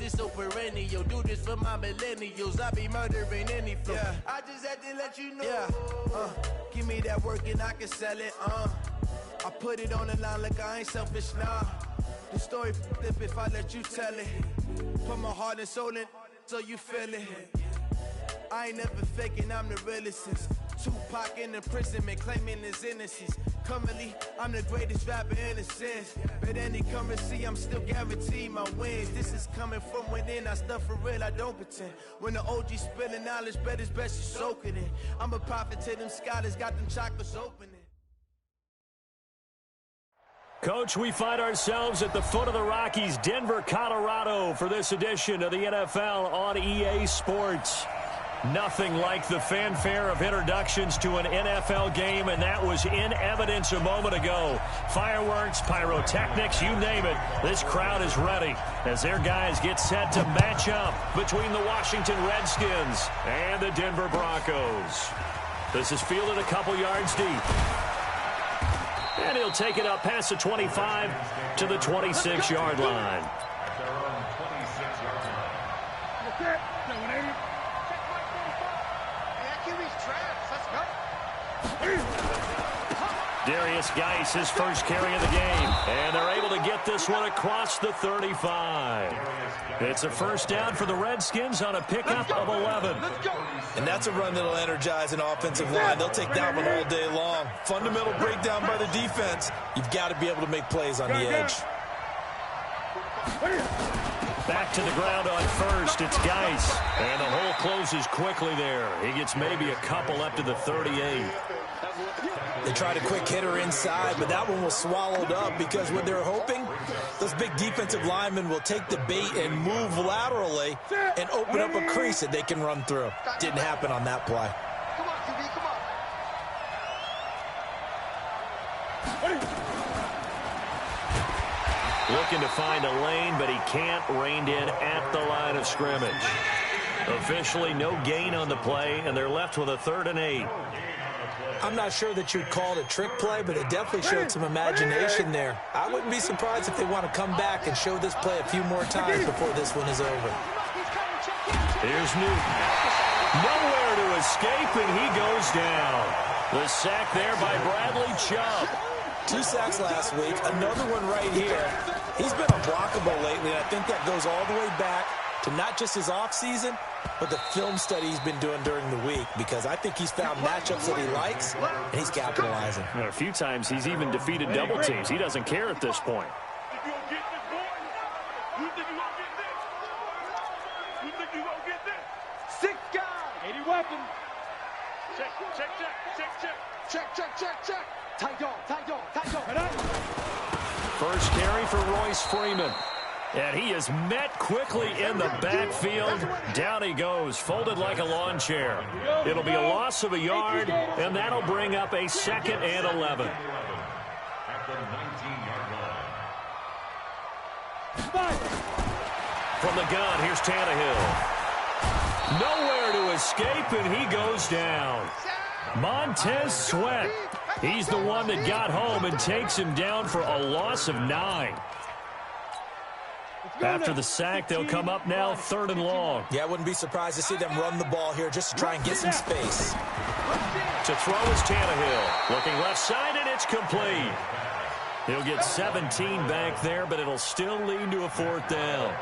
this so perennial. Do this for my millennials. I be murdering any flow. Yeah. I just had to let you know. Yeah. Give me that work and I can sell it. I put it on the line like I ain't selfish, nah. The story flip if I let you tell it. Put my heart and soul in so you feel it. I ain't never faking, I'm the realest since Tupac in imprisonment, claiming his innocence. Currently, I'm the greatest rapper in a sense. But any currency, I'm still guaranteed my wins. This is coming from within, I stuff for real, I don't pretend. When the OG spilling knowledge, bet it's best you soak it in. I'm a prophet to them scholars, got them chakras opening. Coach, we find ourselves at the foot of the Rockies, Denver, Colorado, for this edition of the NFL on EA Sports. Nothing like the fanfare of introductions to an NFL game, and that was in evidence a moment ago. Fireworks, pyrotechnics, you name it. This crowd is ready as their guys get set to match up between the Washington Redskins and the Denver Broncos. This is fielded a couple yards deep. And he'll take it up past the 25 to the 26-yard line. Darius Geis, his first carry of the game. And they're able to get this one across the 35. It's a first down for the Redskins on a pickup of 11. And that's a run that'll energize an offensive line. They'll take that one all day long. Fundamental breakdown by the defense. You've got to be able to make plays on the edge. Back to the ground on first. It's Geis. And the hole closes quickly there. He gets maybe a couple up to the 38. They tried a quick hitter inside, but that one was swallowed up because what they're hoping, those big defensive linemen will take the bait and move laterally and open up a crease that they can run through. Didn't happen on that play. Come on, QB, come on. Looking to find a lane, but he can't. Reined in at the line of scrimmage. Officially no gain on the play, and they're left with a 3rd and 8. I'm not sure that you'd call it a trick play, but it definitely showed some imagination there. I wouldn't be surprised if they want to come back and show this play a few more times before this one is over. Here's Newton. Nowhere to escape, and he goes down. The sack there by Bradley Chubb. 2 sacks last week, another one right here. He's been unblockable lately, and I think that goes all the way back to not just his offseason, but the film study he's been doing during the week, because I think he's found matchups that he likes, and he's capitalizing. And a few times he's even defeated double teams. He doesn't care at this point. Six guys. 80 weapons. Check. Tight. First carry for Royce Freeman. And he is met quickly in the backfield. Down he goes, folded like a lawn chair. It'll be a loss of a yard, and that'll bring up a 2nd and 11. From the gun, here's Tannehill. Nowhere to escape, and he goes down. Montez Sweat. He's the one that got home and takes him down for a loss of 9. After the sack, they'll come up now 3rd and long. Yeah, I wouldn't be surprised to see them run the ball here just to try and get some space. To throw is Tannehill. Looking left side, and it's complete. He'll get 17 back there, but it'll still lead to a 4th down.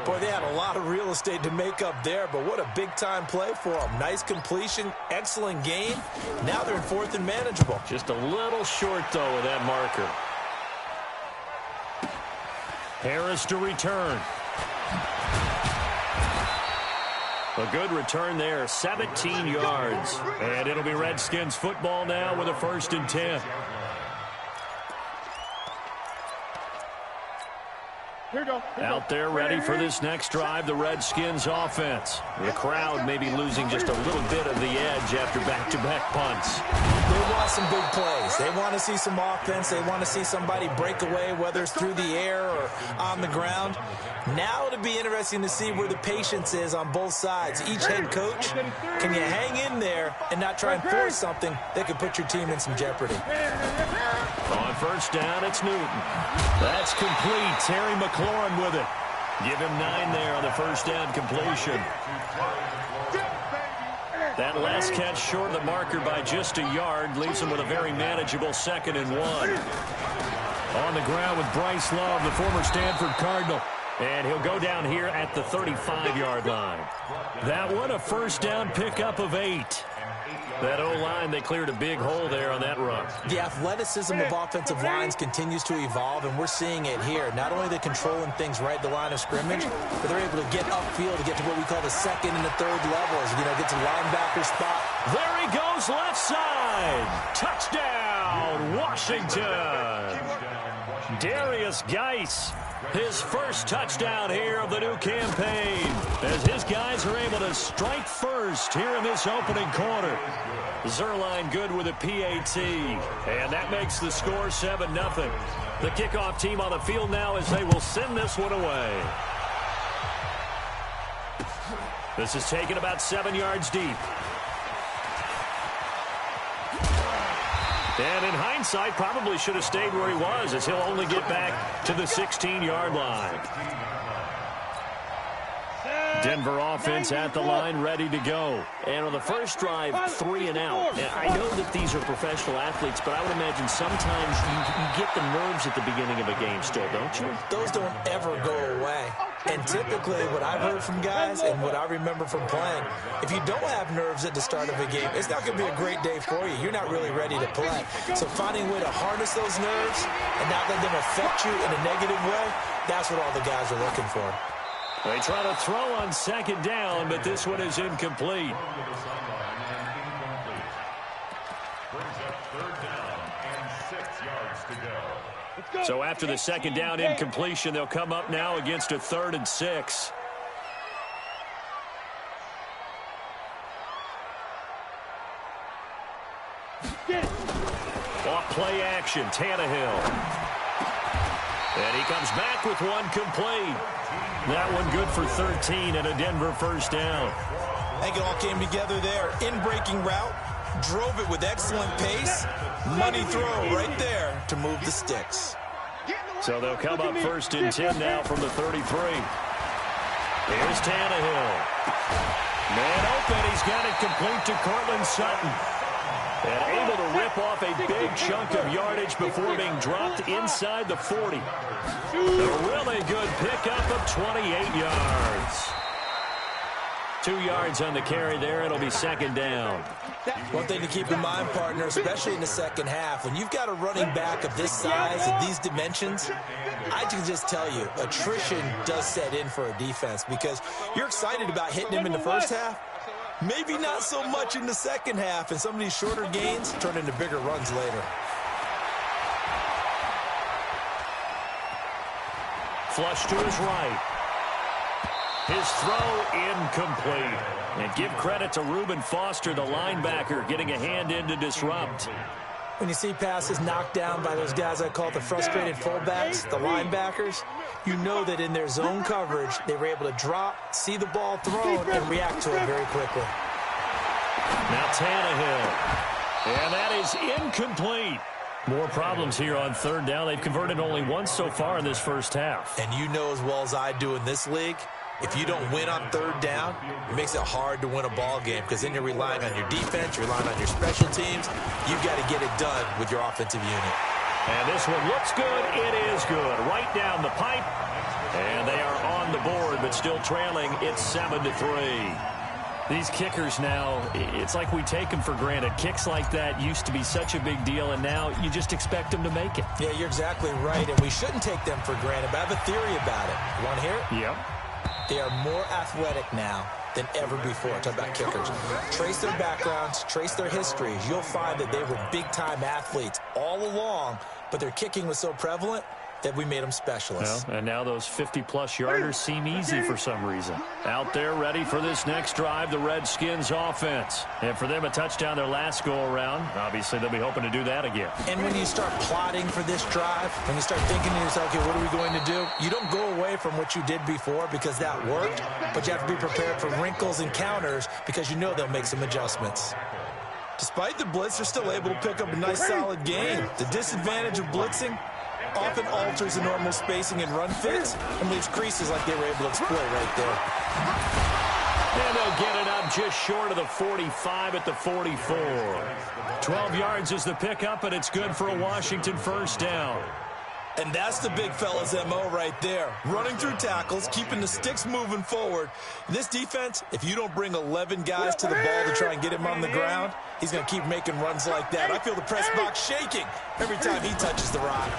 Boy, they had a lot of real estate to make up there, but what a big-time play for them. Nice completion, excellent game. Now they're in 4th and manageable. Just a little short, though, of that marker. Harris to return. A good return there, 17 yards. And it'll be Redskins football now with a 1st and 10. Out there ready for this next drive, the Redskins offense. The crowd may be losing just a little bit of the edge after back-to-back punts. They want some big plays. They want to see some offense. They want to see somebody break away, whether it's through the air or on the ground. Now it'll be interesting to see where the patience is on both sides. Each head coach, can you hang in there and not try and force something that could put your team in some jeopardy? On 1st down, it's Newton. That's complete. Terry McLaurin with it. Give him 9 there on the first down completion. That last catch short of the marker by just a yard leaves him with a very manageable 2nd and 1. On the ground with Bryce Love, the former Stanford Cardinal. And he'll go down here at the 35-yard line. That one a first down pickup of 8. That O-line, they cleared a big hole there on that run. The athleticism of offensive lines continues to evolve, and we're seeing it here. Not only they're controlling things right at the line of scrimmage, but they're able to get upfield to get to what we call the 2nd and the 3rd levels. Get to the linebacker spot. There he goes, left side. Touchdown, Washington. Darius Geis, his first touchdown here of the new campaign, as his guys are able to strike first here in this opening quarter. Zerline good with a PAT, and that makes the score 7-0. The kickoff team on the field now as they will send this one away. This is taken about 7 yards deep. And in hindsight, probably should have stayed where he was, as he'll only get back to the 16-yard line. Denver offense at the line, ready to go. And on the first drive, 3 and out. And I know that these are professional athletes, but I would imagine sometimes you get the nerves at the beginning of a game still, don't you? Those don't ever go away. And typically, what I've heard from guys and what I remember from playing, if you don't have nerves at the start of a game, it's not going to be a great day for you. You're not really ready to play. So finding a way to harness those nerves and not let them affect you in a negative way, that's what all the guys are looking for. They try to throw on 2nd down, but this one is incomplete. So after the 2nd down incompletion, they'll come up now against a 3rd and 6. Off play action, Tannehill. And he comes back with one complete. That one good for 13 and a Denver first down. I think it all came together there. In-breaking route, drove it with excellent pace. Money throw right there to move the sticks. So they'll come up 1st and 10 now from the 33. Here's Tannehill. Man open, he's got it complete to Cortland Sutton. And able to rip off a big chunk of yardage before being dropped inside the 40. A really good pickup of 28 yards. 2 yards on the carry there. It'll be 2nd down. One thing to keep in mind, partner, especially in the second half, when you've got a running back of this size and these dimensions, I can just tell you, attrition does set in for a defense because you're excited about hitting him in the first half. Maybe not so much in the second half, and some of these shorter gains turn into bigger runs later. Flush to his right. His throw incomplete. And give credit to Reuben Foster, the linebacker, getting a hand in to disrupt. When you see passes knocked down by those guys I call the frustrated fullbacks, the linebackers, you know that in their zone coverage, they were able to drop, see the ball thrown, and react to it very quickly. Now Tannehill. And that is incomplete. More problems here on 3rd down. They've converted only once so far in this first half. And you know as well as I do in this league, if you don't win on 3rd down, it makes it hard to win a ball game because then you're relying on your defense, you're relying on your special teams. You've got to get it done with your offensive unit. And this one looks good. It is good. Right down the pipe. And they are on the board, but still trailing. It's 7-3. These kickers now, it's like we take them for granted. Kicks like that used to be such a big deal, and now you just expect them to make it. Yeah, you're exactly right, and we shouldn't take them for granted, but I have a theory about it. You want to hear it? Yep. They are more athletic now than ever before. Talk about kickers. Trace their backgrounds, trace their histories. You'll find that they were big-time athletes all along, but their kicking was so prevalent that we made them specialists. Well, and now those 50-plus yarders seem easy for some reason. Out there ready for this next drive, the Redskins offense. And for them, a touchdown their last go-around. Obviously, they'll be hoping to do that again. And when you start plotting for this drive, when you start thinking to yourself, okay, what are we going to do? You don't go away from what you did before because that worked, but you have to be prepared for wrinkles and counters because you know they'll make some adjustments. Despite the blitz, they're still able to pick up a nice, solid game. The disadvantage of blitzing, often alters the normal spacing and run fits and leaves creases like they were able to exploit right there. And they'll get it up just short of the 45 at the 44. 12 yards is the pickup, and it's good for a Washington first down. And that's the big fella's MO right there. Running through tackles, keeping the sticks moving forward. This defense, if you don't bring 11 guys to the ball to try and get him on the ground, he's going to keep making runs like that. I feel the press box shaking every time he touches the rock.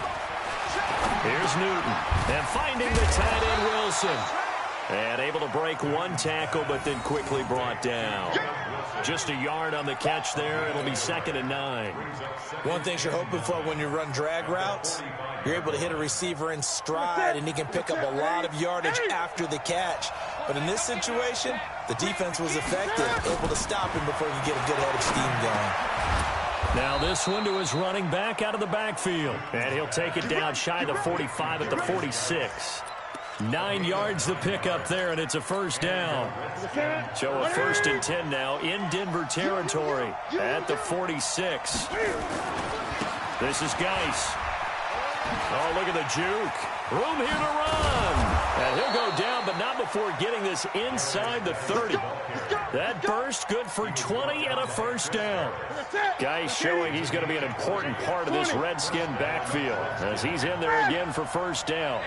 Here's Newton, and finding the tight end Wilson. And able to break one tackle, but then quickly brought down. Just a yard on the catch there. It'll be 2nd and 9. One thing you're hoping for when you run drag routes, you're able to hit a receiver in stride, and he can pick up a lot of yardage after the catch. But in this situation, the defense was effective, able to stop him before he could get a good head of steam going. Now this one to his running back out of the backfield. And he'll take it down shy of the 45 at the 46. 9 yards the pickup there, and it's a first down. So a 1st and 10 now in Denver territory at the 46. This is Geis. Oh, look at the juke. Room here to run. And he'll go down, but not before getting this inside the 30. That burst good for 20 and a first down. Geis showing he's going to be an important part of this Redskin backfield as he's in there again for first down.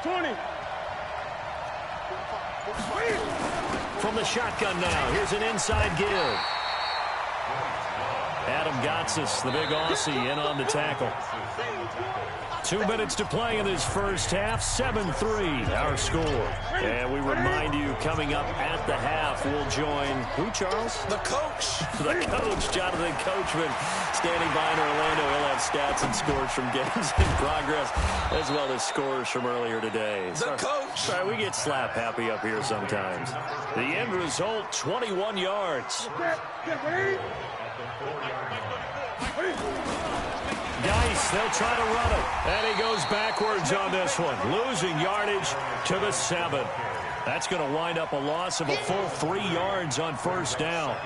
20. From the shotgun now, here's an inside give. Adam Gotsis, the big Aussie, in on the tackle. 2 minutes to play in this first half. 7-3 our score. And we remind you, coming up at the half, we'll join who, Charles? The coach. The coach, Jonathan Coachman, standing by in Orlando. He'll have stats and scores from games in progress, as well as scores from earlier today. The coach. Sorry, we get slap happy up here sometimes. The end result, 21 yards. Geis, they'll try to run it. And he goes backwards on this one, losing yardage to the 7. That's going to wind up a loss of a full 3 yards on first down.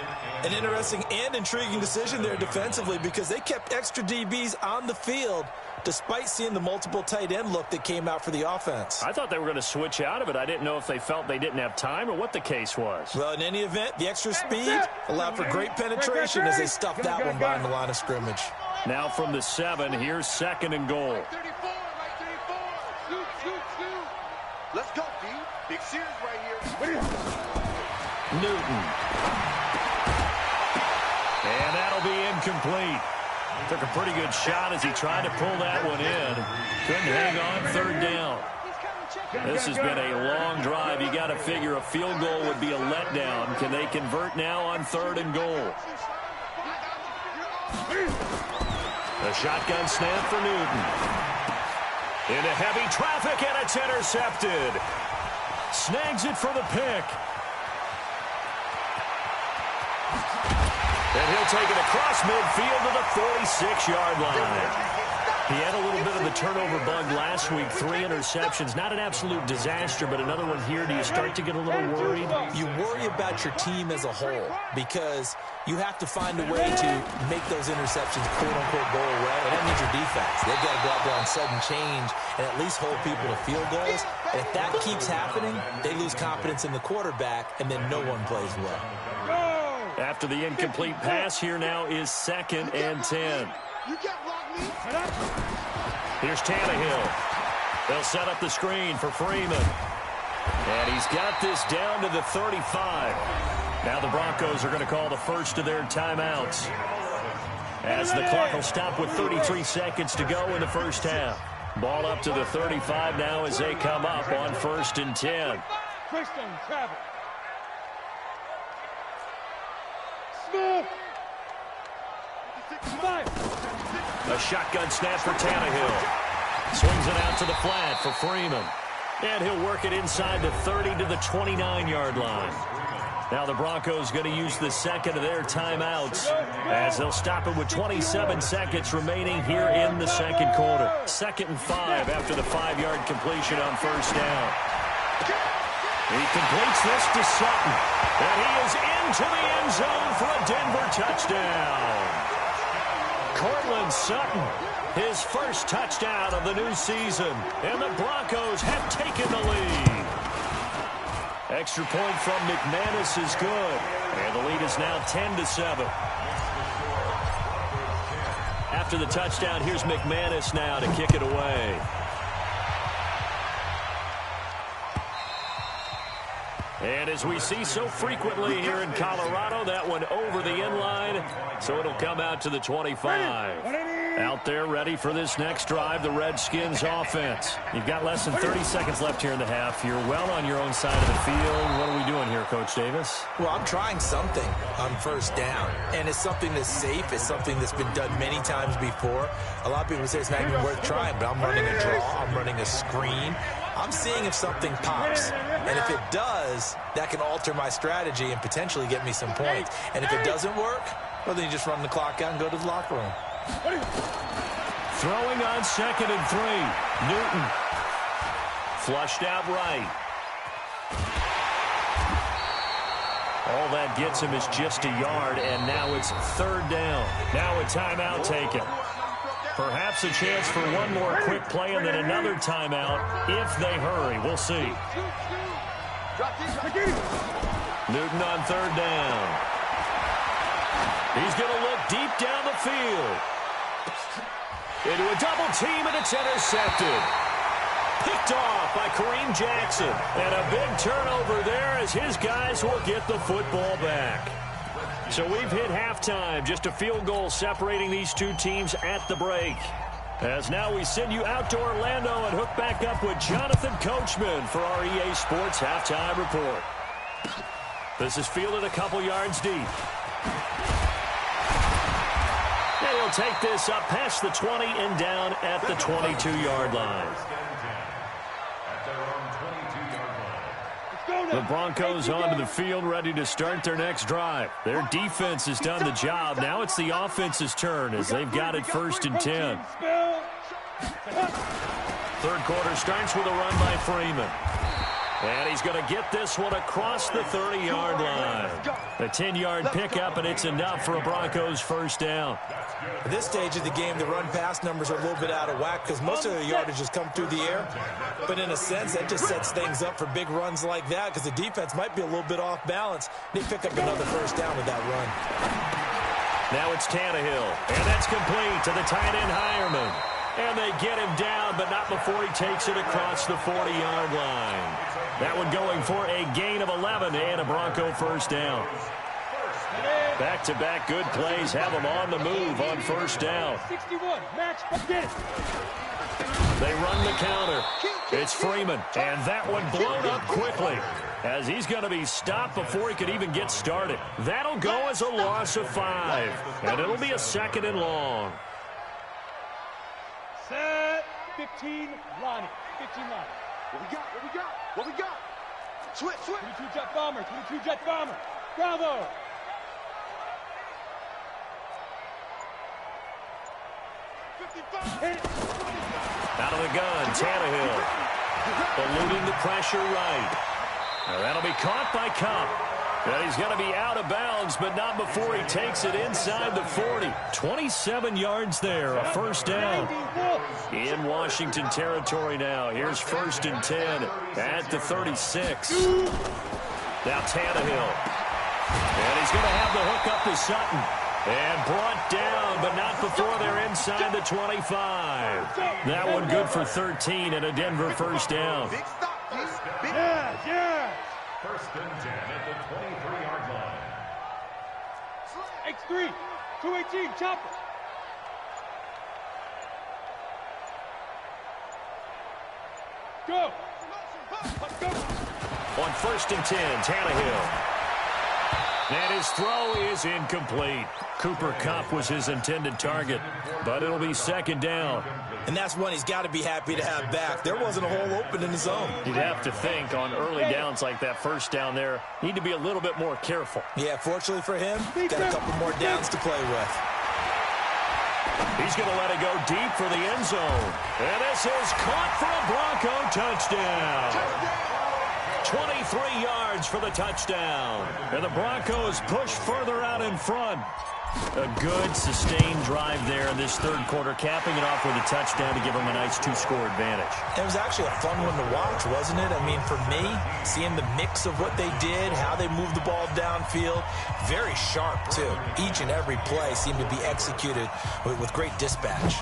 An interesting and intriguing decision there defensively because they kept extra DBs on the field despite seeing the multiple tight end look that came out for the offense. I thought they were going to switch out of it. I didn't know if they felt they didn't have time or what the case was. Well, in any event, the extra speed allowed for great penetration as they stuffed that one behind the line of scrimmage. Now from the 7, here's 2nd and goal. Let's go, D. Big series right here. Newton. And that'll be incomplete. Took a pretty good shot as he tried to pull that one in. Couldn't hang on, 3rd down. This has been a long drive. You got to figure a field goal would be a letdown. Can they convert now on 3rd and goal? The shotgun snap for Newton. Into heavy traffic, and it's intercepted. Snags it for the pick. And he'll take it across midfield to the 46-yard line. He had a little bit of the turnover bug last week, 3 interceptions. Not an absolute disaster, but another one here. Do you start to get a little worried? You worry about your team as a whole because you have to find a way to make those interceptions, quote-unquote, go away. And that means your defense. They've got to go out there on sudden change and at least hold people to field goals. And if that keeps happening, they lose confidence in the quarterback, and then no one plays well. After the incomplete pass, here now is 2nd and 10. Here's Tannehill. They'll set up the screen for Freeman. And he's got this down to the 35. Now the Broncos are going to call the first of their timeouts, as the clock will stop with 33 seconds to go in the first half. Ball up to the 35 now as they come up on 1st and 10. A shotgun snap for Tannehill. Swings it out to the flat for Freeman. And he'll work it inside the 30 to the 29-yard line. Now the Broncos going to use the 2nd of their timeouts as they'll stop it with 27 seconds remaining here in the 2nd quarter. 2nd and 5 after the 5-yard completion on first down. He completes this to Sutton. And he is into the end zone for a Denver touchdown. Courtland Sutton, his first touchdown of the new season. And the Broncos have taken the lead. Extra point from McManus is good. And the lead is now 10-7. After the touchdown, here's McManus now to kick it away. And as we see so frequently here in Colorado, that one over the end line, so it'll come out to the 25. Out there ready for this next drive, the Redskins offense. You've got less than 30 seconds left here in the half. You're well on your own side of the field. What are we doing here, Coach Davis? Well, I'm trying something on first down, and it's something that's safe. It's something that's been done many times before. A lot of people say it's not even worth trying, but I'm running a draw. I'm running a screen. I'm seeing if something pops, and if it does, that can alter my strategy and potentially get me some points. And if it doesn't work, well, then you just run the clock out and go to the locker room. Throwing on 2nd and 3. Newton. Flushed out right. All that gets him is just a yard, and now it's 3rd down. Now a timeout taken. Perhaps a chance for one more quick play and then another timeout if they hurry. We'll see. Newton on 3rd down. He's going to look deep down the field. Into a double team, and it's intercepted. Picked off by Kareem Jackson. And a big turnover there as his guys will get the football back. So we've hit halftime. Just a field goal separating these two teams at the break. As now we send you out to Orlando and hook back up with Jonathan Coachman for our EA Sports Halftime Report. This is fielded a couple yards deep. And he'll take this up past the 20 and down at the 22-yard line. The Broncos onto the field ready to start their next drive. Their defense has done the job. Now it's the offense's turn as they've got it 1st and 10. 3rd quarter starts with a run by Freeman. And he's going to get this one across the 30-yard line. A 10-yard pickup, and it's enough for a Broncos 1st down. At this stage of the game, the run-pass numbers are a little bit out of whack because most of the yardage has come through the air. But in a sense, that just sets things up for big runs like that because the defense might be a little bit off balance. They pick up another 1st down with that run. Now it's Tannehill, and that's complete to the tight end Hireman. And they get him down, but not before he takes it across the 40-yard line. That one going for a gain of 11 and a Bronco 1st down. Back-to-back good plays have them on the move on 1st down. 61, Max, get it. They run the counter. It's Freeman, and that one blown up quickly as he's going to be stopped before he could even get started. That'll go as a loss of 5, and it'll be a 2nd and long. Set, 15, Lonnie, 15 Lonnie. What we got? What we got? What we got? Switch, switch. 22 jet bomber, 22 jet bomber. Bravo. Out of the gun, Tannehill. Eluding the pressure right. Now that'll be caught by Cup. And he's going to be out of bounds, but not before he takes it inside the 40. 27 yards there, a 1st down. In Washington territory now. Here's 1st and 10 at the 36. Now Tannehill. And he's going to have the hook up to Sutton. And brought down, but not before they're inside the 25. That one good for 13 and a Denver 1st down. Yeah. 1st and 10 at the 23-yard line. X3, 218, chopper. Go. Let's go. On 1st and 10, Tannehill. And his throw is incomplete. Cooper Kupp was his intended target, but it'll be 2nd down. And that's one he's got to be happy to have back. There wasn't a hole open in the zone. You'd have to think on early downs like that 1st down there, need to be a little bit more careful. Yeah, fortunately for him, got a couple more downs to play with. He's going to let it go deep for the end zone. And this is caught for a Bronco touchdown. 23 yards for the touchdown. And the Broncos push further out in front. A good, sustained drive there in this third quarter, capping it off with a touchdown to give them a nice 2-score advantage. It was actually a fun one to watch, wasn't it? I mean, for me, seeing the mix of what they did, how they moved the ball downfield, very sharp, too. Each and every play seemed to be executed with great dispatch.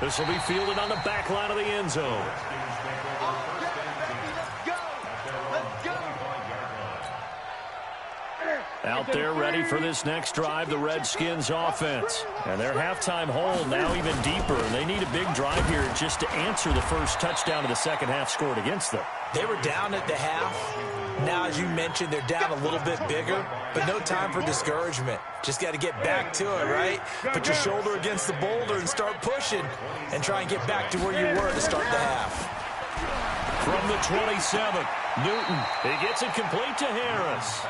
This will be fielded on the back line of the end zone. Out there ready for this next drive, the Redskins offense. And their halftime hole now even deeper. They need a big drive here just to answer the first touchdown of the second half scored against them. They were down at the half. Now, as you mentioned, they're down a little bit bigger, but no time for discouragement. Just got to get back to it, right? Put your shoulder against the boulder and start pushing and try and get back to where you were to start the half. From the 27, Newton. He gets it complete to Harris.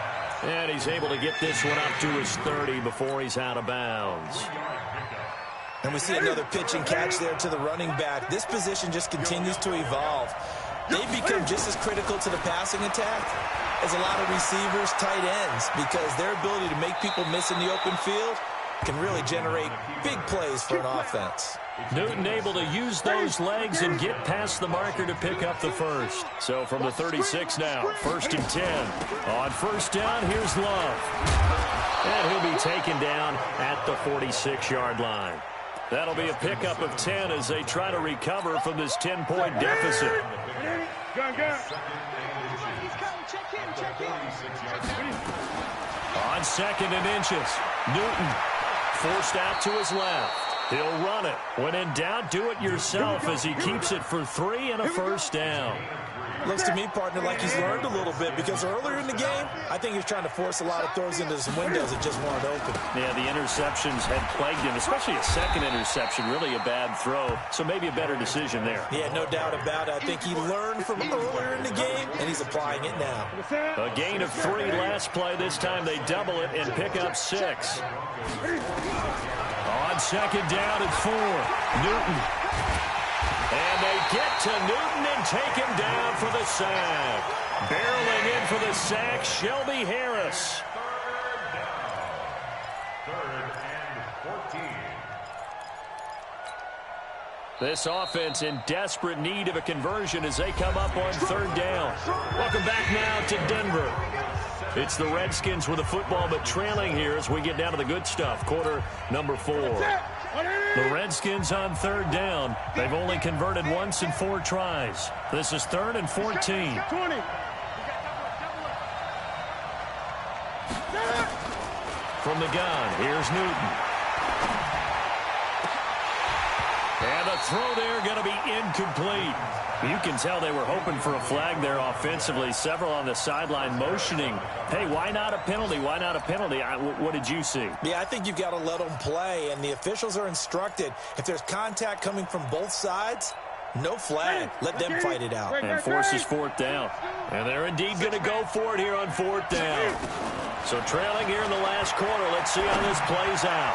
And he's able to get this one up to his 30 before he's out of bounds. And we see another pitch and catch there to the running back. This position just continues to evolve. They've become just as critical to the passing attack as a lot of receivers, tight ends, because their ability to make people miss in the open field can really generate big plays for an offense. Newton able to use those legs and get past the marker to pick up the first. So from the 36 now, 1st and 10. On first down, here's Love. And he'll be taken down at the 46-yard line. That'll be a pickup of 10 as they try to recover from this 10-point deficit. On 2nd and inches, Newton forced out to his left. He'll run it. When in doubt, do it yourself as he keeps it for 3 and a first down. Looks to me, partner, like he's learned a little bit, because earlier in the game, I think he was trying to force a lot of throws into some windows that just weren't open. Yeah, the interceptions had plagued him, especially a second interception, really a bad throw. So maybe a better decision there. Yeah, no doubt about it. I think he learned from earlier in the game, and he's applying it now. A gain of 3 last play. This time they double it and pick up 6. On 2nd down at 4, Newton. And they get to Newton and take him down for the sack. Barreling in for the sack, Shelby Harris. Third and 14. This offense in desperate need of a conversion as they come up on 3rd down. Welcome back now to Denver. It's the Redskins with the football, but trailing here as we get down to the good stuff. Quarter number 4. The Redskins on 3rd down. They've only converted once in 4 tries. This is 3rd and 14. From the gun, here's Newton. And the throw there going to be incomplete. You can tell they were hoping for a flag there offensively. Several on the sideline motioning, hey, why not a penalty? Why not a penalty? What did you see? Yeah, I think you've got to let them play, and the officials are instructed. If there's contact coming from both sides, no flag. Let them fight it out. And forces 4th down. And they're indeed going to go for it here on 4th down. So trailing here in the last quarter. Let's see how this plays out.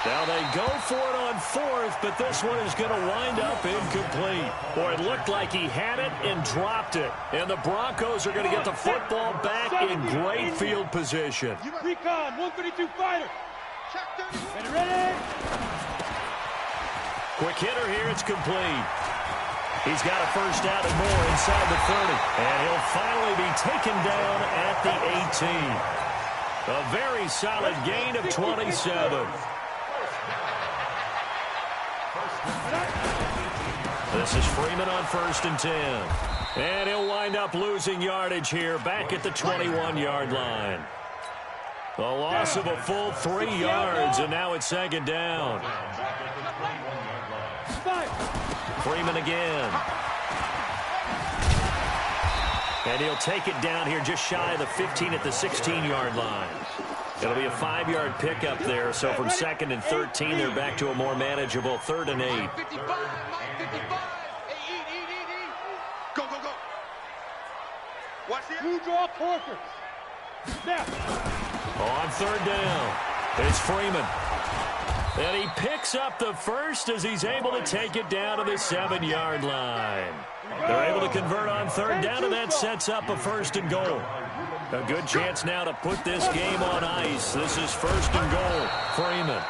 Now they go for it on 4th, but this one is going to wind up incomplete. Boy, it looked like he had it and dropped it. And the Broncos are going to get the football back in great field position. Recon, 132 fighter. Ready? Quick hitter here, it's complete. He's got a first down and more inside the 30. And he'll finally be taken down at the 18. A very solid gain of 27. This is Freeman on 1st and 10. And he'll wind up losing yardage here back at the 21-yard line. A loss of a full 3 yards, and now it's 2nd down. Freeman again. And he'll take it down here just shy of the 15 at the 16-yard line. It'll be a 5-yard pickup there, so from 2nd and 13, they're back to a more manageable 3rd and 8. Go, go, go. Watch the Two draw Corker. Snap. On 3rd down, it's Freeman. And he picks up the first as he's able to take it down to the 7-yard line. They're able to convert on 3rd down, and that sets up a 1st and goal. A good chance now to put this game on ice. This is 1st and goal. Freeman.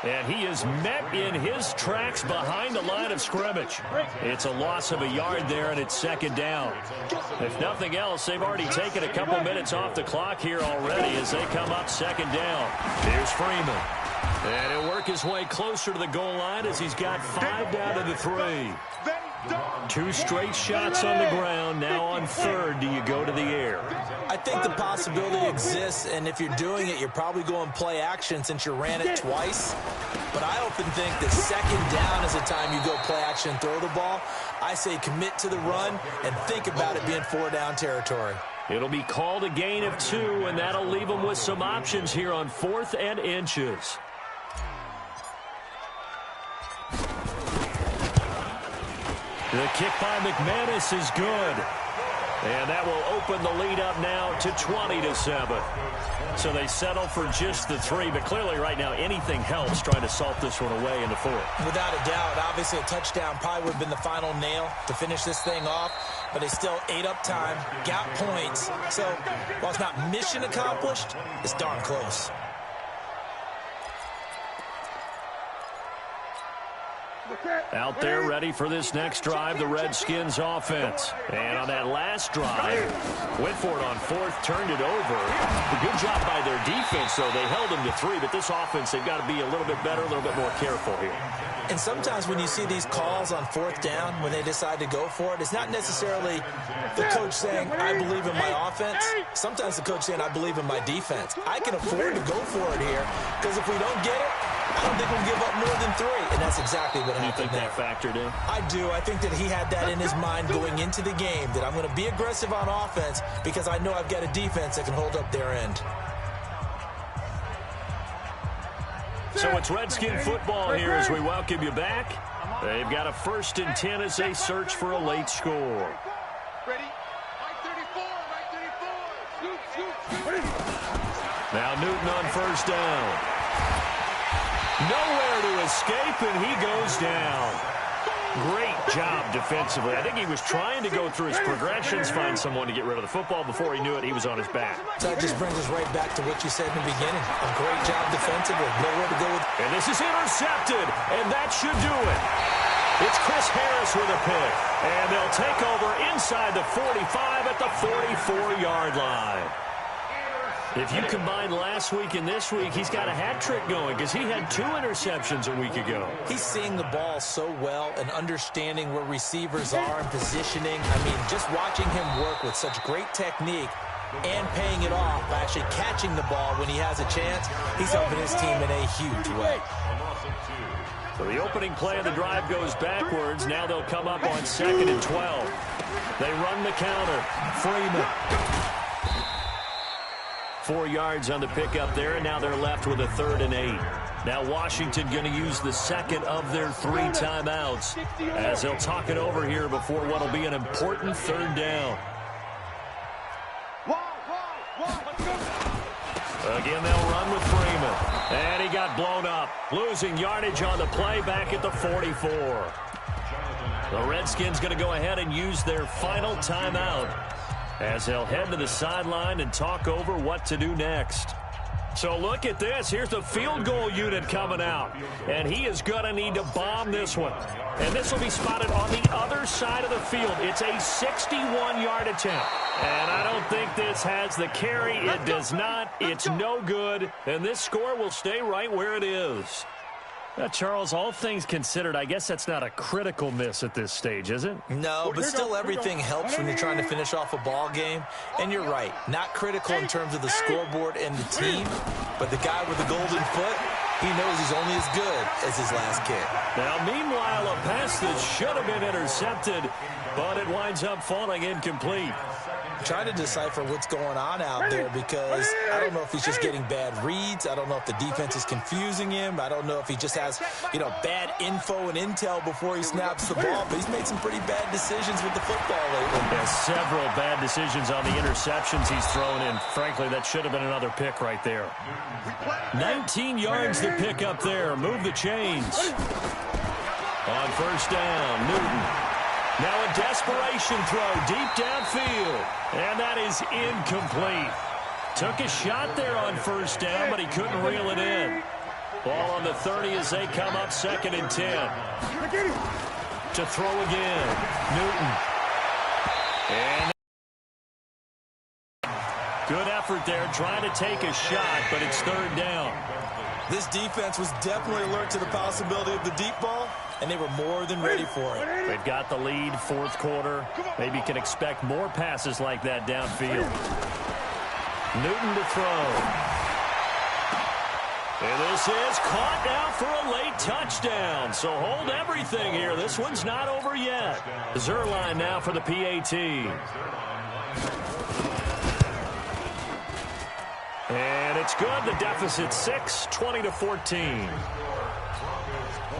And he is met in his tracks behind the line of scrimmage. It's a loss of a yard there, and it's 2nd down. If nothing else, they've already taken a couple minutes off the clock here already as they come up 2nd down. Here's Freeman. And he'll work his way closer to the goal line as he's got 5 down to the 3. 2 straight shots on the ground. Now on 3rd, do you go to the air? I think the possibility exists, and if you're doing it, you're probably going play action since you ran it twice. But I often think that 2nd down is the time you go play action and throw the ball. I say commit to the run and think about it being 4-down territory. It'll be called a gain of 2, and that'll leave them with some options here on 4th and inches. The kick by McManus is good. And that will open the lead up now to 20-7. So they settle for just the 3, but clearly right now anything helps trying to salt this one away in the 4th. Without a doubt, obviously a touchdown probably would have been the final nail to finish this thing off, but they still ate up time, got points. So while it's not mission accomplished, it's darn close. Out there ready for this next drive, the Redskins offense. And on that last drive, went for it on 4th, turned it over. A good job by their defense, though. They held them to 3, but this offense, they've got to be a little bit better, a little bit more careful here. And sometimes when you see these calls on 4th down, when they decide to go for it, it's not necessarily the coach saying, I believe in my offense. Sometimes the coach saying, I believe in my defense. I can afford to go for it here, because if we don't get it, I don't think we'll give up more than 3, and that's exactly what happened there. You think that factored in? I do. I think that he had that in his mind going into the game, that I'm going to be aggressive on offense because I know I've got a defense that can hold up their end. So it's Redskin football here as we welcome you back. They've got a 1st and 10 as they search for a late score. Ready? Now Newton on 1st down. Nowhere to escape, and he goes down. Great job defensively. I think he was trying to go through his progressions, find someone to get rid of the football. Before he knew it, he was on his back. So that just brings us right back to what you said in the beginning. A great job defensively. Nowhere to go with. And this is intercepted, and that should do it. It's Chris Harris with a pick, and they'll take over inside the 45 at the 44-yard line. If you combine last week and this week, he's got a hat trick going because he had 2 interceptions a week ago. He's seeing the ball so well and understanding where receivers are and positioning. I mean, just watching him work with such great technique and paying it off by actually catching the ball when he has a chance, he's helping his team in a huge way. So the opening play of the drive goes backwards. Now they'll come up on 2nd and 12. They run the counter. Freeman. 4 yards on the pickup there, and now they're left with a 3rd and 8. Now Washington going to use the 2nd of their 3 timeouts as they'll talk it over here before what will be an important 3rd down. Again, they'll run with Freeman. And he got blown up, losing yardage on the play back at the 44. The Redskins going to go ahead and use their final timeout as they'll head to the sideline and talk over what to do next. So look at this. Here's the field goal unit coming out. And he is going to need to bomb this one. And this will be spotted on the other side of the field. It's a 61-yard attempt. And I don't think this has the carry. It does not. It's no good. And this score will stay right where it is. Charles, all things considered, I guess that's not a critical miss at this stage, is it? No, but still everything helps when you're trying to finish off a ball game. And you're right, not critical in terms of the scoreboard and the team, but the guy with the golden foot, he knows he's only as good as his last kick. Now, meanwhile, a pass that should have been intercepted, but it winds up falling incomplete. Trying to decipher what's going on out there because I don't know if he's just getting bad reads. I don't know if the defense is confusing him. I don't know if he just has, bad info and intel before he snaps the ball. But he's made some pretty bad decisions with the football lately. Yeah, several bad decisions on the interceptions he's thrown in. Frankly, that should have been another pick right there. 19 yards to pick up there. Move the chains. On 1st down, Newton. Now a desperation throw deep downfield. And that is incomplete. Took a shot there on first down, but he couldn't reel it in. Ball on the 30 as they come up 2nd and 10. To throw again, Newton. And good effort there, trying to take a shot, but it's 3rd down. This defense was definitely alert to the possibility of the deep ball, and they were more than ready for it. They've got the lead, 4th quarter. Maybe can expect more passes like that downfield. Newton to throw. And this is caught now for a late touchdown. So hold everything here. This one's not over yet. Zerline now for the PAT. And it's good. The deficit 6, 20-14.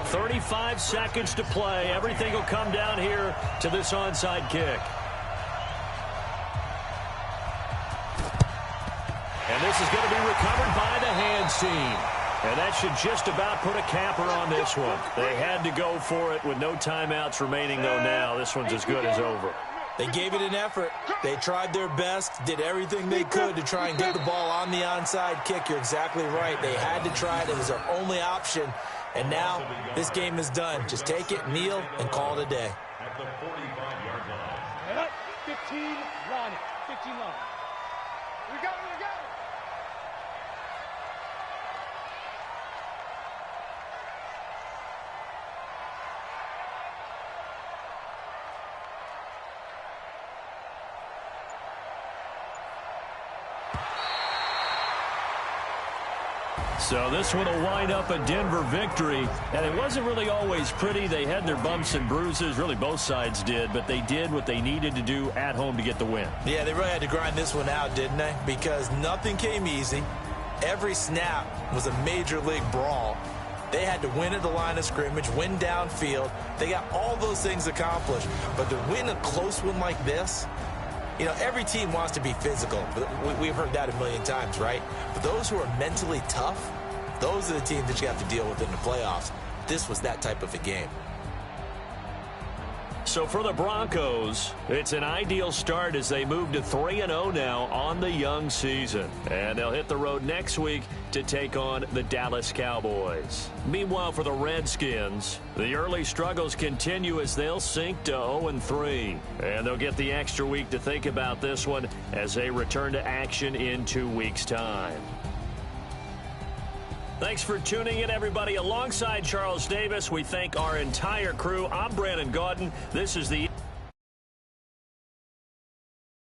35 seconds to play. Everything will come down here to this onside kick. And this is going to be recovered by the hands team. And that should just about put a capper on this one. They had to go for it with no timeouts remaining, though now this one's as good as over. They gave it an effort. They tried their best, did everything they could to try and get the ball on the onside kick. You're exactly right. They had to try it. It was their only option. And now this game is done. Just take it, kneel, and call it a day. At the 45-yard line. 15 line. 15 line. We got it. So this one will wind up a Denver victory, and it wasn't really always pretty. They had their bumps and bruises, really both sides did, but they did what they needed to do at home to get the win. Yeah, they really had to grind this one out, didn't they? Because nothing came easy. Every snap was a major league brawl. They had to win at the line of scrimmage, win downfield. They got all those things accomplished, but to win a close one like this, you know, every team wants to be physical. We've heard that a million times, right? But those who are mentally tough, those are the teams that you have to deal with in the playoffs. This was that type of a game. So for the Broncos, it's an ideal start as they move to 3-0 now on the young season. And they'll hit the road next week to take on the Dallas Cowboys. Meanwhile, for the Redskins, the early struggles continue as they'll sink to 0-3. And they'll get the extra week to think about this one as they return to action in 2 weeks' time. Thanks for tuning in, everybody. Alongside Charles Davis, we thank our entire crew. I'm Brandon Gaudin. This is the